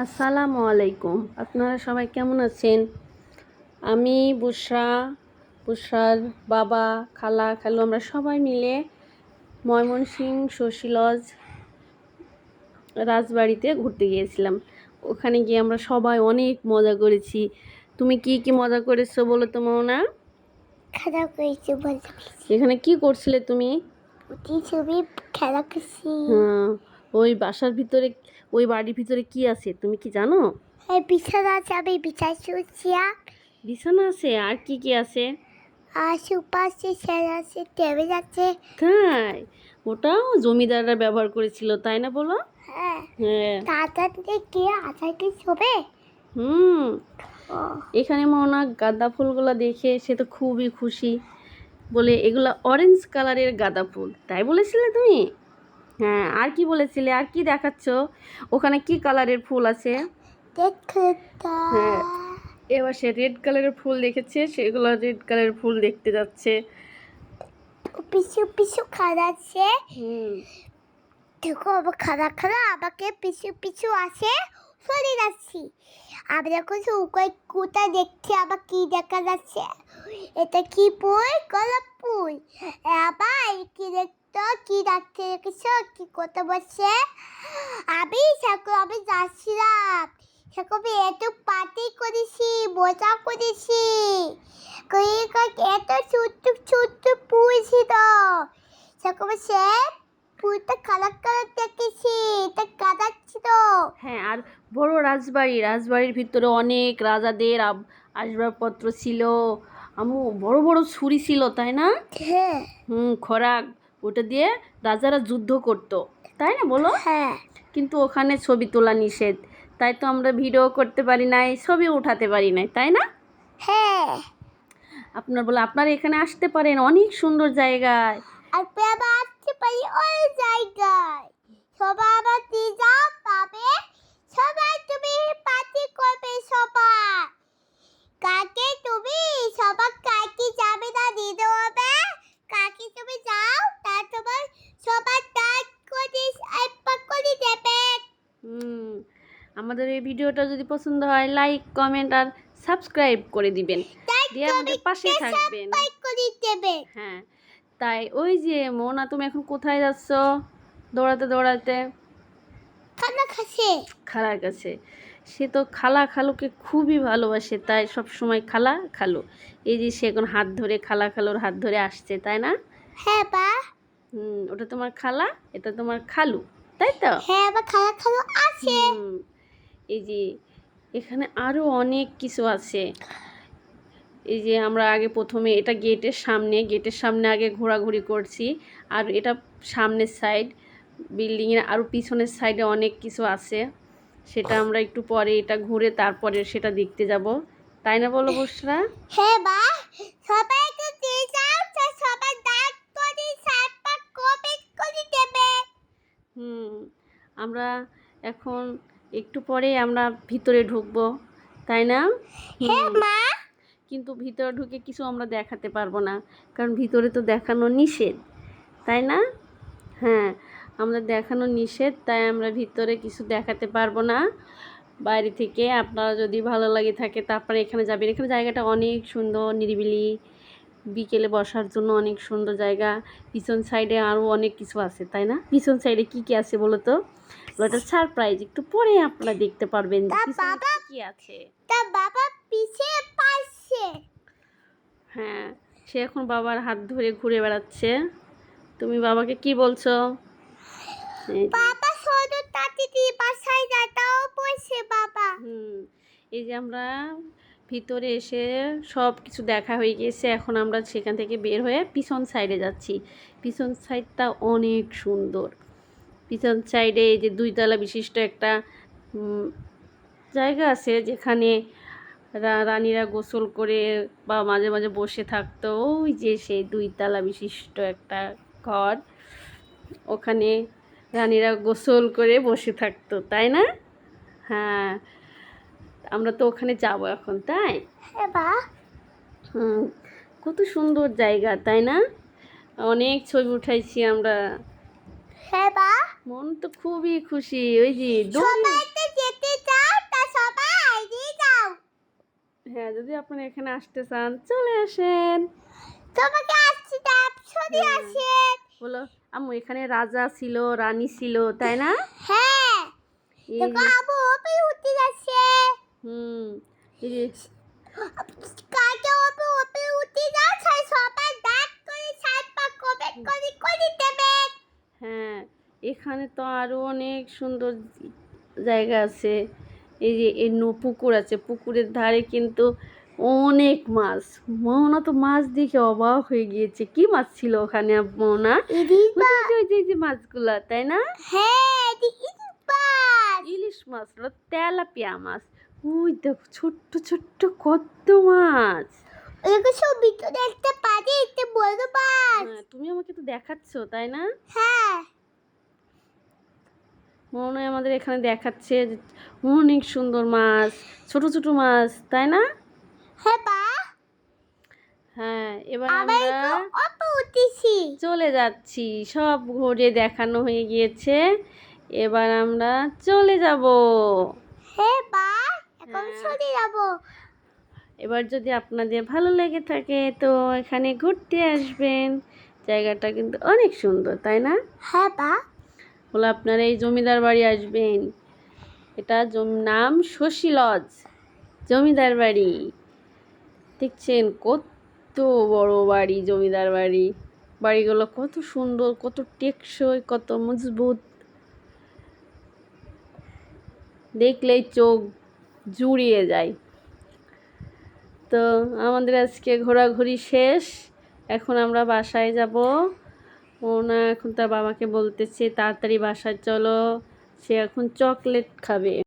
আসসালামু আলাইকুম। আপনারা সবাই কেমন আছেন? আমি বুশরার বাবা, খালা, খালু আমরা সবাই মিলে ময়মনসিংহ শশী লজ রাজবাড়িতে ঘুরতে গিয়েছিলাম। ওখানে গিয়ে আমরা সবাই অনেক মজা করেছি। তুমি কি কি মজা করেছো বলো তো মৌনা? খেলা করেছি, মজা করেছি। এখানে কি করছিলে তুমি? ছবি খেলা করছি। হ্যাঁ, ওই বাসার ভিতরে, ওই বাড়ির ভিতরে কি আছে তুমি কি জানো? এই বিছানা আছে, আমি বিছাই শুয়েছি। বিছানা আছে, আর কি কি আছে? আর সুপা আছে, ছেলে আছে, টেবিল আছে। তাই? ওটাও জমিদাররা ব্যবহার করেছিল, তাই না বলো? হ্যাঁ, হ্যাঁ। তাড়াতাড়ি কে আচার কি শোবে? হুম। ও, এখানে মৌনা গাঁদা ফুলগুলো দেখে সে তো খুবই খুশি, বলে এগুলা অরেঞ্জ কালারের গাঁদা ফুল, তাই বলেছিলে তুমি? হ্যাঁ, আর কি বলেছিলে, আর কি দেখাচ্ছ? ওখানে কি কালারের ফুল আছে? দেখো হ্যাঁ, এবার সে রেড কালারের ফুল দেখেছে, সেগুলো রেড কালারের ফুল দেখতে যাচ্ছে। পিছু পিছু খাড়াচ্ছে। হুম। দেখো আবার খাড়া খাড়া আমাকে পিছু পিছু আসে, সরে যাচ্ছি। আমি এখন উপায় কোথায় দেখছি, আবার কি দেখা যাচ্ছে? এটা কি ফুল? গোলাপ ফুল। আবার কি দেখতো, কি ডাকতে রেখেছো, কি করতে বসছে? আমি যাচ্ছিলাম, সেরকম এত পার্টি করেছি, মজা করেছি। এত ছোট্ট ছোট্ট ফুল ছিল, সেরকম সে ফুলটা কালার কালার দেখেছি, এটা কালার ছিল। হ্যাঁ, আর বড় রাজবাড়ির ভিতরে অনেক রাজাদের আসবাবপত্র ছিল। আমু বড় বড় ছুরি ছিল, তাই না? হ্যাঁ খড়াক, ওটা দিয়ে রাজারা যুদ্ধ করতো, তাই না বলো? হ্যাঁ কিন্তু ওখানে ছবি তোলা নিষেধ, তাই তো আমরা ভিডিও করতে পারি নাই, ছবি উঠাতে পারি নাই, তাই না? হ্যাঁ। আপনারা এখানে আসতে পারেন, অনেক সুন্দর জায়গায়। আর আবার আসতে পারি ওই জায়গায়, সবাই আবার যাও পাবে, সবাই তুমি পার্টি করবে সবাই। কাকে তুমি সবাই কাকে যাবে না দিতে হবে, কাকে তুমি যাও তা তোমার সবাই টাইট করে একবার করে দেবে। আমাদের এই ভিডিওটা যদি পছন্দ হয়, লাইক, কমেন্ট আর সাবস্ক্রাইব করে দিবেন, দিয়ে আমাদের পাশে থাকবেন। করে দেবে। হ্যাঁ, তাই ওই যে মোনা, তুমি এখন কোথায় যাচ্ছ দৌড়াতে দৌড়াতে? খালার কাছে। সে তো খালা খালুকে খুবই ভালোবাসে, তাই সব সময় খালা খালু। এই যে সে এখন হাত ধরে খালা খালুর হাত ধরে আসছে, তাই না? হ্যাঁ বা। ওটা তোমার খালা, এটা তোমার খালু, তাই তো? হ্যাঁ বা, খালা খালু আছে। এই যে এখানে আরো অনেক কিছু আছে। এই যে আমরা আগে প্রথমে এটা গেটের সামনে আগে ঘোরাঘুরি করছি, আর এটা সামনের সাইড বিল্ডিংয়ের আরও পিছনের সাইডে অনেক কিছু আছে, সেটা আমরা একটু পরে এটা ঘুরে তারপরে সেটা দেখতে যাব, তাই না বলো বুশরা? হ্যাঁ বা, সবাইকে দিয়ে যাও, সবাই লাইক করে সাবস্ক্রাইব কমেন্ট করে দেবে। আমরা এখন একটু পরে আমরা ভিতরে ঢুকবো, তাই না? হ্যাঁ মা। কিন্তু ভিতরে ঢুকে কিছু আমরা দেখাতে পারবো না, কারণ ভিতরে তো দেখানো নিষেধ, তাই না? হ্যাঁ, আমরা দেখানো নিষেধ, তাই আমরা ভিতরে কিছু দেখাতে পারবো না। বাইরে থেকে আপনারা যদি ভালো লাগে থাকে তারপরে এখানে যাবেন। এখানে জায়গাটা অনেক সুন্দর, নিরিবিলি, বিকেলে বসার জন্য অনেক সুন্দর জায়গা। পিছন সাইডে আরও অনেক কিছু আছে, তাই না? পিছন সাইডে কি কি আছে বলো তো? ওটা সারপ্রাইজ, একটু পরে আপনারা দেখতে পারবেন কি আছে। তা বাবা পিছে পাচ্ছে। হ্যাঁ, সে এখন বাবার হাত ধরে ঘুরে বেড়াচ্ছে। তুমি বাবাকে কি বলছো? বাবা শুধু তাড়াতাড়ি বাসায় যাও বলছে বাবা। এই যে আমরা ভিতরে এসে সব কিছু দেখা হয়ে গেছে, এখন আমরা সেখান থেকে বের হয়ে পিছন সাইডে যাচ্ছি। পিছন সাইডটা অনেক সুন্দর। পিছন সাইডে এই যে 2 তলা বিশিষ্ট একটা জায়গা আছে, যেখানে রানীরা গোসল করে বা মাঝে মাঝে বসে থাকতো। ওই যে সেই 2 তলা বিশিষ্ট একটা ঘর, ওখানে রানীরা গোসল করে বসে থাকতো, তাই না? হ্যাঁ, আমরা তো ওখানে যাব এখন, তাই? হ্যাঁ বা। কত সুন্দর জায়গা, তাই না? অনেক ছবি উঠাইছি আমরা। হ্যাঁ বা। মন তো খুবই খুশি। ওই যে সবাই তো যেতে চাও, আপনারা এখানে আসতে চান চলে আসেন। তোমাকে আসছি ডাব সরি হ্যাঁ। আসেন। বলো আম্মু এখানে রাজা ছিল রানী ছিল তাই না? হ্যাঁ এই দেখো যে আবু ওপরে উঠে যাচ্ছে। হুম এই যে কাকে ওপরে উঠে যাচ্ছে সবাই ডাক করে সাইড পা কমেন্ট করে দেবেন। হ্যাঁ এখানে তো আরো অনেক সুন্দর জায়গা আছে। এই যে এই পুকুর আছে, পুকুরের ধারে কিন্তু অনেক মাছ। মোহনা তো মাছ দেখে অবাক হয়ে গিয়েছে, কি মাছ ছিল ওখানে মোহনা? ইলিশ ওই মাছ। যে ওই যে ওই যে মাছগুলা তাই না? হ্যাঁ এটি ইলিশ মাছ। ইলিশ মাছ না, তেলাপিয়া মাছ। ওই দেখো ছোট্ট ছোট্ট কত মাছ। এগুলো সব ভিতরে একটা পানি একটা বড় মাছ। হ্যাঁ তুমি আমাকে তো দেখাচ্ছ তাই না? হ্যাঁ মনে হয় আমাদের এখানে দেখাচ্ছে যে অনেক সুন্দর মাছ, ছোট ছোট মাছ তাই না? হ্যাঁ বা হ্যাঁ এবার আবার আমরা তো ওপরে উঠেছি। চলে যাচ্ছি, সব ঘুরে দেখানো হয়ে গিয়েছে, এবার আমরা চলে যাব। হ্যাঁ বা এখন হ্যাঁ। চলে যাবো। এবার যদি আপনাদের ভালো লেগে থাকে তো এখানে ঘুরতে আসবেন, জায়গাটা কিন্তু অনেক সুন্দর তাই না? হ্যাঁ বা হলো আপনারা এই জমিদার বাড়ি আসবেন, এটা নাম শশী লজ জমিদার বাড়ি। দেখছেন কত বড় বাড়ি, জমিদার বাড়ি। বাড়িগুলো কত সুন্দর, কত টেকসই, কত মজবুত, দেখলেই চোখ জুড়িয়ে যায়। তো আমাদের আজকে ঘোরাঘুরি শেষ, এখন আমরা বাসায় যাব। ওনা এখন তার বাবাকে বলতেছে তাড়াতাড়ি বাসায় চলো, সে এখন চকলেট খাবে।